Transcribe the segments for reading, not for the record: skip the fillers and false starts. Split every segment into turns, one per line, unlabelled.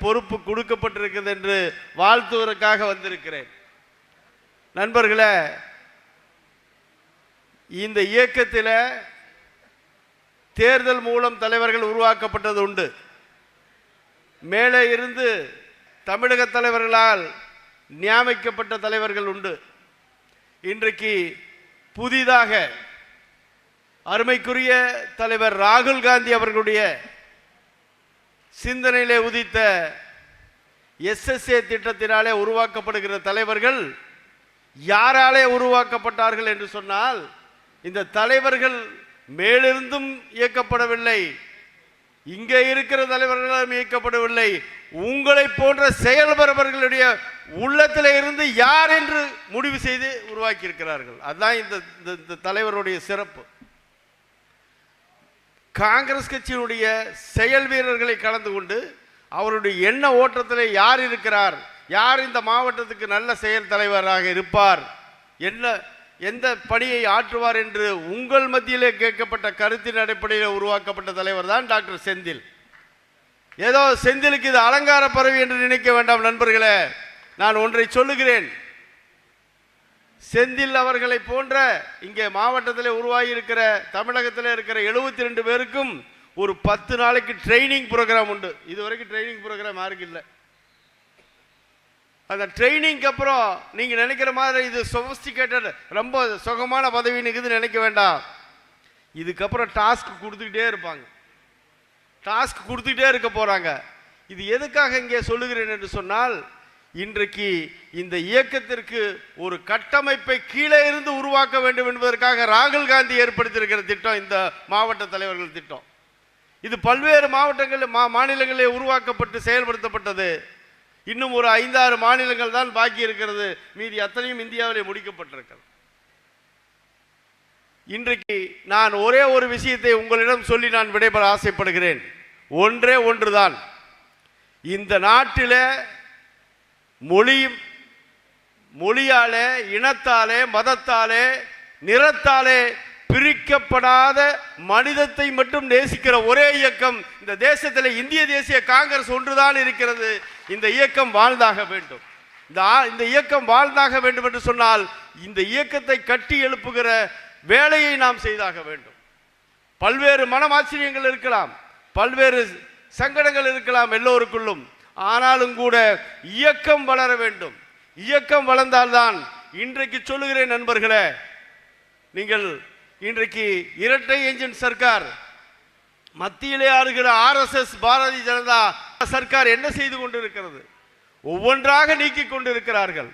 பொறுப்பு கொடுக்கப்பட்டிருக்கிறது என்று வாழ்த்துவதற்காக வந்திருக்கிறேன். நண்பர்களே, இந்த இயக்கத்தில் தேர்தல் மூலம் தலைவர்கள் உருவாக்கப்பட்டது உண்டு. மேலே இருந்து தமிழக தலைவர்களால் நியமிக்கப்பட்ட தலைவர்கள் உண்டு. இன்றைக்கு புதிதாக அருமைக்குரிய தலைவர் ராகுல் காந்தி அவர்களுடைய சிந்தனையிலே உதித்த SSA திட்டத்தினாலே உருவாக்கப்படுகிற தலைவர்கள் யாராலே உருவாக்கப்பட்டார்கள் என்று சொன்னால், இந்த தலைவர்கள் மேலிருந்தும் இயக்கப்படவில்லை, இங்கே இருக்கிற தலைவர்களும் இயக்கப்படவில்லை. உங்களை போன்ற செயல்பவர்களுடைய உள்ளத்திலே இருந்து யார் என்று முடிவு செய்து உருவாக்கி இருக்கிறார்கள். அதுதான் இந்த தலைவருடைய சிறப்பு. காங்கிரஸ் கட்சியினுடைய செயல் வீரர்களை கலந்து கொண்டு அவருடைய எண்ண ஓட்டத்தில் யார் இருக்கிறார், யார் இந்த மாவட்டத்துக்கு நல்ல செயல் தலைவராக இருப்பார், எந்த பணியை ஆற்றுவார் என்று உங்கள் மத்தியிலே கேட்கப்பட்ட கருத்தின் அடிப்படையில் உருவாக்கப்பட்ட தலைவர் தான் டாக்டர் செந்தில். ஏதோ செந்திலுக்கு இது அலங்கார பறவை என்று நினைக்க வேண்டாம் நண்பர்களே. நான் ஒன்றை சொல்லுகிறேன். செந்தில் அவர்களை போன்ற இங்கே மாவட்டத்தில் உருவாகி இருக்கிற தமிழகத்தில் இருக்கிற 72 பேருக்கும் ஒரு 10 நாளைக்கு ட்ரைனிங் ப்ரோக்ராம் உண்டு. இதுவரைக்கும் ட்ரைனிங் ப்ரோக்ராம் யாருக்கு இல்லை. அந்த ட்ரைனிங்க்கு அப்புறம் நீங்கள் நினைக்கிற மாதிரி இது சொஃபிஸ்டிகேட்டட் ரொம்ப சுகமான பதவின்னு நினைக்க வேண்டாம். இதுக்கப்புறம் டாஸ்க் கொடுத்துக்கிட்டே இருப்பாங்க, டாஸ்க் கொடுத்துக்கிட்டே இருக்க போகிறாங்க. இது எதுக்காக இங்கே சொல்லுகிறேன் என்று சொன்னால், இன்றைக்கு இந்த இயக்கத்திற்கு ஒரு கட்டமைப்பை கீழே இருந்து உருவாக்க வேண்டும் என்பதற்காக ராகுல் காந்தி ஏற்படுத்தியிருக்கிற திட்டம் இந்த மாவட்ட தலைவர்கள் திட்டம். இது பல்வேறு மாவட்டங்களில் மாநிலங்களில் உருவாக்கப்பட்டு செயல்படுத்தப்பட்டது. இன்னும் ஒரு 5-6 மாநிலங்கள் தான் பாக்கி இருக்கிறது, மீதி அத்தனையும் இந்தியாவிலே முடிக்கப்பட்டிருக்கிறது. இன்றைக்கு நான் ஒரே ஒரு விஷயத்தை உங்களிடம் சொல்லி நான் விடைபெற ஆசைப்படுகிறேன். ஒன்றே ஒன்றுதான். இந்த நாட்டில் மொழியாலே, இனத்தாலே, மதத்தாலே, நிறத்தாலே பிரிக்கப்படாத மனிதத்தை மட்டும் நேசிக்கிற ஒரே இயக்கம் இந்த தேசத்தில் இந்திய தேசிய காங்கிரஸ் ஒன்றுதான் இருக்கிறது. இந்த இயக்கம் வாழ்ந்தாக வேண்டும். இந்த இயக்கம் வாழ்ந்தாக வேண்டும் என்று சொன்னால் இந்த இயக்கத்தை கட்டி எழுப்புகிற வேலையை நாம் செய்தாக வேண்டும். பல்வேறு மனமாச்சரியங்கள் இருக்கலாம், பல்வேறு சங்கடங்கள் இருக்கலாம் எல்லோருக்குள்ளும். ஆனாலும் கூட இயக்கம் வளர வேண்டும். இயக்கம் வளர்ந்தால்தான், இன்றைக்கு சொல்லுகிறேன் நண்பர்களே, நீங்கள் இன்றைக்கு இரட்டை என்ஜின் சர்க்கார், மத்தியிலே ஆளுகிற RSS பாரதிய ஜனதா சர்க்கார் என்ன செய்து கொண்டிருக்கிறது? ஒவ்வொன்றாக நீக்கி கொண்டிருக்கிறார்கள்.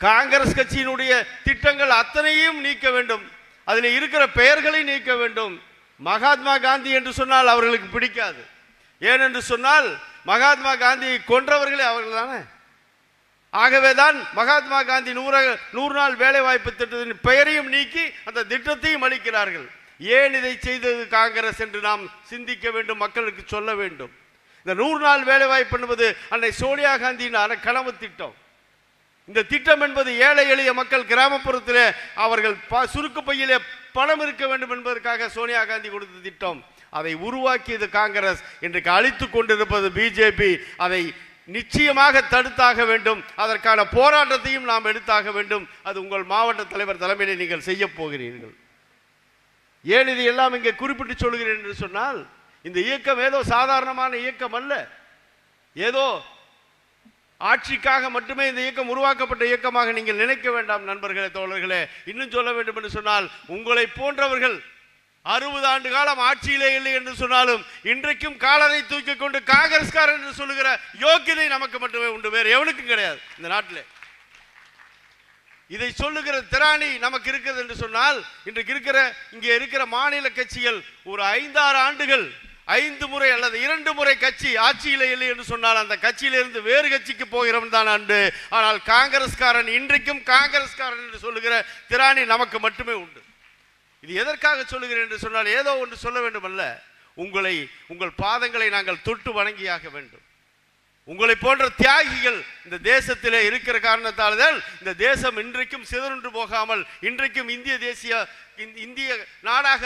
காங்கிரஸ் கட்சியினுடைய திட்டங்கள் அத்தனையும் நீக்க வேண்டும், அதில் இருக்கிற பெயர்களை நீக்க வேண்டும். மகாத்மா காந்தி என்று சொன்னால் அவர்களுக்கு பிடிக்காது. ஏனென்று சொன்னால் மகாத்மா காந்தியை கொன்றவர்களே அவர்கள் தானே. ஆகவேதான் மகாத்மா காந்தி 100 நாள் வேலை வாய்ப்பு திட்டத்தின் பெயரையும் நீக்கி அந்த திட்டத்தையும் அளிக்கிறார்கள். ஏன் இதை செய்தது காங்கிரஸ் என்று நாம் சிந்திக்க வேண்டும், மக்களுக்கு சொல்ல வேண்டும். இந்த 100 நாள் வேலை வாய்ப்பு என்பது அன்னை சோனியா காந்தியின் கனவு திட்டம். இந்த திட்டம் என்பது ஏழை எளிய மக்கள் கிராமப்புறத்தில் அவர்கள் சுருக்கு பையிலே பணம் இருக்க வேண்டும் என்பதற்காக சோனியா காந்தி கொடுத்த திட்டம். அதை உருவாக்கியது காங்கிரஸ். இன்றைக்கு அழித்து கொண்டிருப்பது பிஜேபி. அதை நிச்சயமாக தடுத்தாக வேண்டும். அதற்கான போராட்டத்தையும் நாம் எடுத்தாக வேண்டும். அது உங்கள் மாவட்ட தலைவர் தலைமையில் நீங்கள் செய்ய போகிறீர்கள். ஏன் இது எல்லாம் இங்கே குறிப்பிட்டு சொல்கிறேன் என்று சொன்னால், இந்த இயக்கம் ஏதோ சாதாரணமான இயக்கம் அல்ல. ஏதோ ஆட்சிக்காக மட்டுமே இந்த இயக்கம் உருவாக்கப்பட்ட இயக்கமாக நீங்கள் நினைக்க வேண்டாம் நண்பர்களே, தோழர்களே. இன்னும் சொல்ல வேண்டும் என்று சொன்னால், உங்களை போன்றவர்கள் 60 ஆண்டு காலம் ஆட்சியிலே இல்லை என்று சொன்னாலும் இன்றைக்கும் காலரை தூக்கி கொண்டு காங்கிரஸ்காரர் என்று சொல்லுகிற யோக்கியதை நமக்கு மட்டுமே உண்டு, வேறு எவனுக்கும் கிடையாது இந்த நாட்டில். இதை சொல்லுகிற திராணி நமக்கு இருக்கிறது என்று சொன்னால், இன்றைக்கு இங்கே இருக்கிற மாநில கட்சிகள் ஒரு 5-6 ஆண்டுகள் 5 முறை அல்லது 2 முறை கட்சி ஆட்சியில் இல்லை என்று சொன்னால் அந்த கட்சியிலிருந்து வேறு கட்சிக்கு போகிறவன் தான் அன்று. ஆனால் காங்கிரஸ்காரன் இன்றைக்கும் காங்கிரஸ்காரன் என்று சொல்லுகிற திராணி நமக்கு மட்டுமே உண்டு. இது எதற்காக சொல்லுகிறேன் என்று சொன்னால், ஏதோ ஒன்று சொல்ல வேண்டும் அல்ல, உங்கள் பாதங்களை நாங்கள் தொட்டு வணங்கியாக வேண்டும். உங்களை போன்ற தியாகிகள் இந்த தேசத்திலே இருக்கிற காரணத்தால் தான் இந்த தேசம் இன்றைக்கும் சிதறுண்டு போகாமல் இன்றைக்கும் இந்திய நாடாக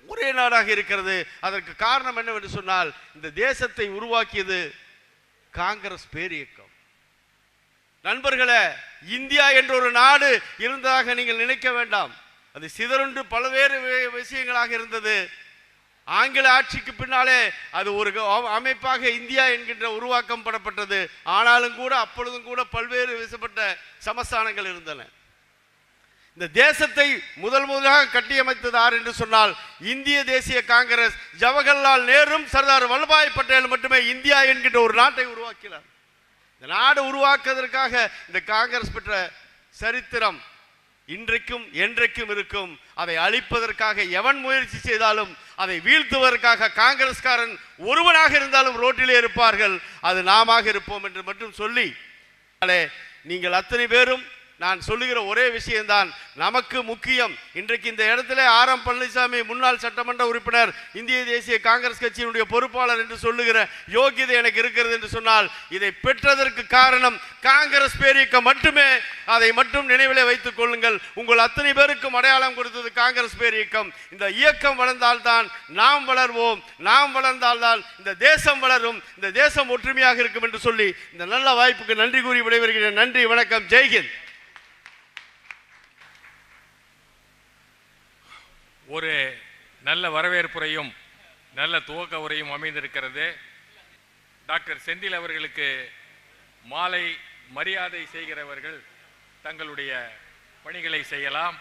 ஒரே நாடாக இருக்கிறது. அதற்கு காரணம் என்னவென்று சொன்னால், இந்த தேசத்தை உருவாக்கியது காங்கிரஸ் பேரியக்கம். நண்பர்களே, இந்தியா என்ற ஒரு நாடு இருந்ததாக நீங்கள் நினைக்க வேண்டாம். அது சிதறுண்டு பல்வேறு விஷயங்களாக இருந்தது. ஆங்கில ஆட்சிக்கு பின்னாலே அது ஒரு அமைப்பாக இந்தியா என்கின்ற உருவாக்கம் படப்பட்டது. ஆனாலும் கூட அப்பொழுதும் கூட பல்வேறு விசப்பட்ட சமஸ்தானங்கள் இருந்தன. இந்த தேசத்தை முதலாக கட்டியமைத்தது யார் என்று சொன்னால் இந்திய தேசிய காங்கிரஸ். ஜவஹர்லால் நேரும் சர்தார் வல்லபாய் பட்டேல் மட்டுமே இந்தியா என்கின்ற ஒரு நாட்டை உருவாக்கினார். இந்த நாடு உருவாக்குவதற்காக இந்த காங்கிரஸ் பெற்ற சரித்திரம் இன்றைக்கும் என்றைக்கும் இருக்கும். அதை அழிப்பதற்காக எவன் முயற்சி செய்தாலும், அதை வீழ்த்துவதற்காக காங்கிரஸ்காரன் ஒருவனாக இருந்தாலும் ரோட்டிலே இருப்பார்கள். அது நாம இருப்போம் என்று மட்டும் சொல்லி, நீங்கள் அத்தனை பேரும் நான் சொல்லுகிற ஒரே விஷயம்தான் நமக்கு முக்கியம். இன்றைக்கு இந்த இடத்துல ஆர்.எம். பழனிசாமி முன்னாள் சட்டமன்ற உறுப்பினர், இந்திய தேசிய காங்கிரஸ் கட்சியினுடைய பொறுப்பாளர் என்று சொல்லுகிற யோகியதை எனக்கு இருக்கிறது என்று சொன்னால், இதை பெற்றதற்கு காரணம் காங்கிரஸ் பேரியக்கம் மட்டுமே. அதை மட்டும் நினைவிலே வைத்துக் கொள்ளுங்கள். உங்கள் அத்தனை பேருக்கும் அடையாளம் கொடுத்தது காங்கிரஸ் பேரியக்கம். இந்த இயக்கம் வளர்ந்தால்தான் நாம் வளர்வோம், நாம் வளர்ந்தால்தான் இந்த தேசம் வளரும், இந்த தேசம் ஒற்றுமையாக இருக்கும் என்று சொல்லி இந்த நல்ல வாய்ப்புக்கு நன்றி கூறி விடைபெறுகிறேன். நன்றி, வணக்கம், ஜெய்ஹிந்த்.
ஒரு நல்ல வரவேற்புரையும் நல்ல துவக்க உரையும் அமைந்திருக்கிறது. டாக்டர் செந்தில் அவர்களுக்கு மாலை மரியாதை செய்கிறவர்கள் தங்களுடைய பணிகளை செய்யலாம்.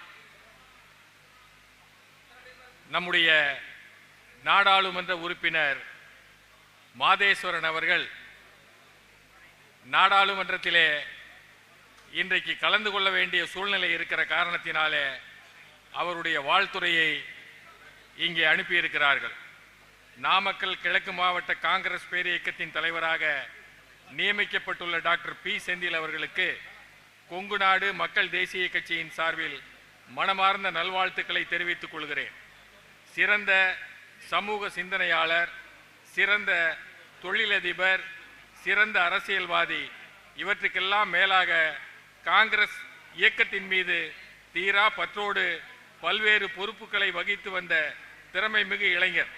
நம்முடைய நாடாளுமன்ற உறுப்பினர் மாதேஸ்வரன் அவர்கள் நாடாளுமன்றத்திலே இன்றைக்கு கலந்து கொள்ள வேண்டிய சூழ்நிலை இருக்கிற காரணத்தினாலே அவருடைய வாழ்த்துரையை இங்கே அனுப்பியிருக்கிறார்கள். நாமக்கல் கிழக்கு மாவட்ட காங்கிரஸ் பேரியக்கத்தின் தலைவராக நியமிக்கப்பட்டுள்ள டாக்டர் பி. செந்தில் அவர்களுக்கு கொங்கு நாடு மக்கள் தேசிய கட்சியின் சார்பில் மனமார்ந்த நல்வாழ்த்துக்களை தெரிவித்துக் கொள்கிறேன். சிறந்த சமூக சிந்தனையாளர், சிறந்த தொழிலதிபர், சிறந்த அரசியல்வாதி, இவற்றுக்கெல்லாம் மேலாக காங்கிரஸ் இயக்கத்தின் மீது தீரா பற்றோடு பல்வேறு பொறுப்புகளை வகித்து வந்த திறமை மிகு இளைஞர்.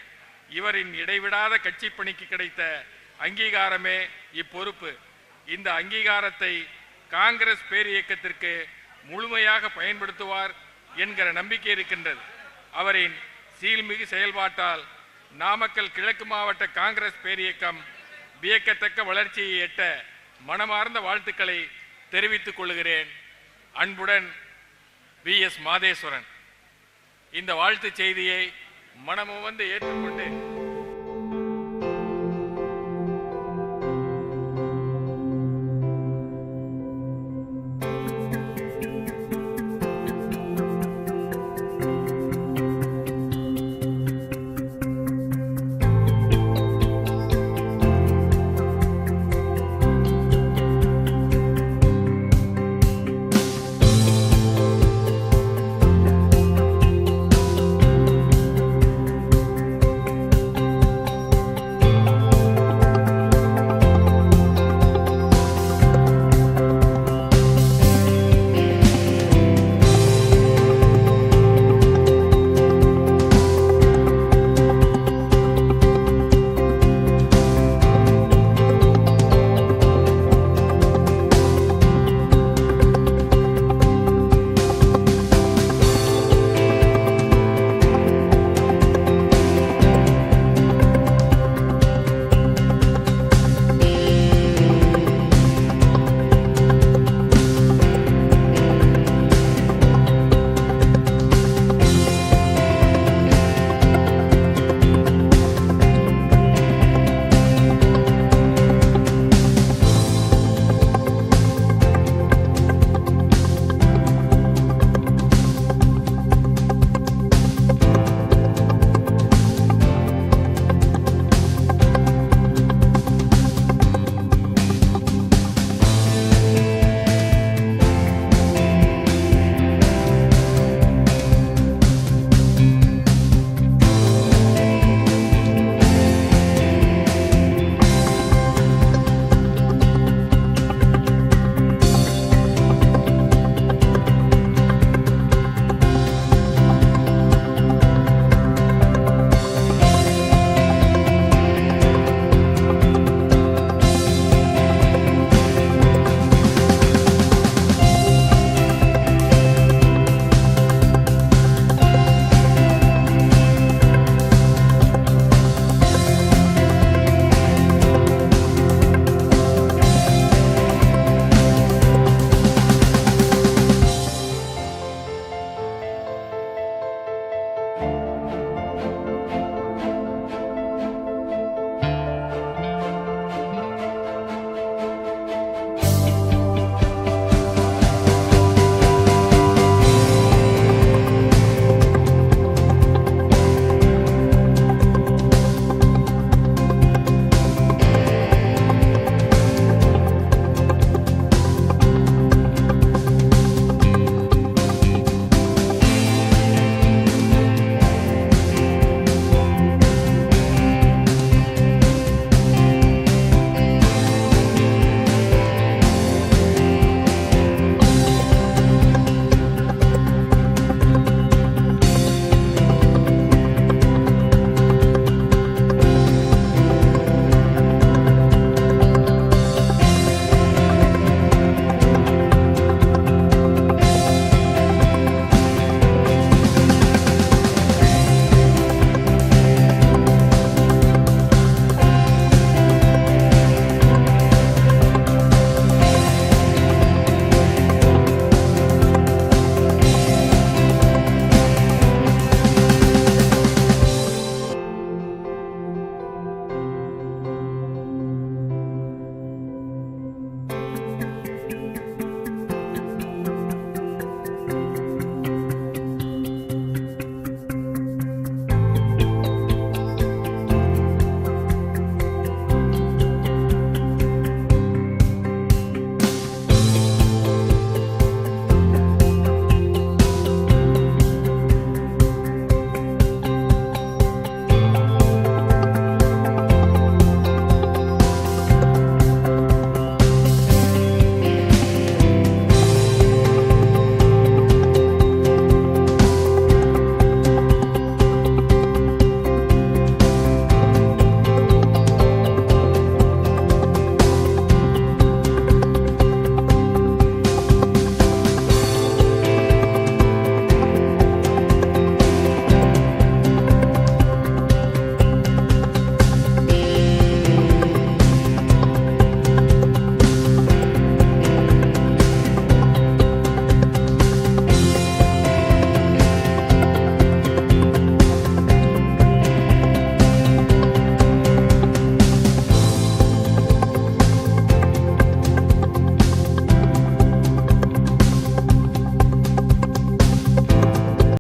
இவரின் இடைவிடாத கட்சி பணிக்கு கிடைத்த அங்கீகாரமே இப்பொறுப்பு. இந்த அங்கீகாரத்தை காங்கிரஸ் பேரியக்கத்திற்கு முழுமையாக பயன்படுத்துவார் என்கிற நம்பிக்கை இருக்கின்றது. அவரின் சீல்மிகு செயல்பாட்டால் நாமக்கல் கிழக்கு மாவட்ட காங்கிரஸ் பேரியக்கம் வியக்கத்தக்க வளர்ச்சியை எட்ட மனமார்ந்த வாழ்த்துக்களை தெரிவித்துக் கொள்கிறேன். அன்புடன் வி.எஸ். மாதேஸ்வரன். இந்த வாழ்த்து செய்தியை மனமும் வந்து ஏற்றுக்கொண்டு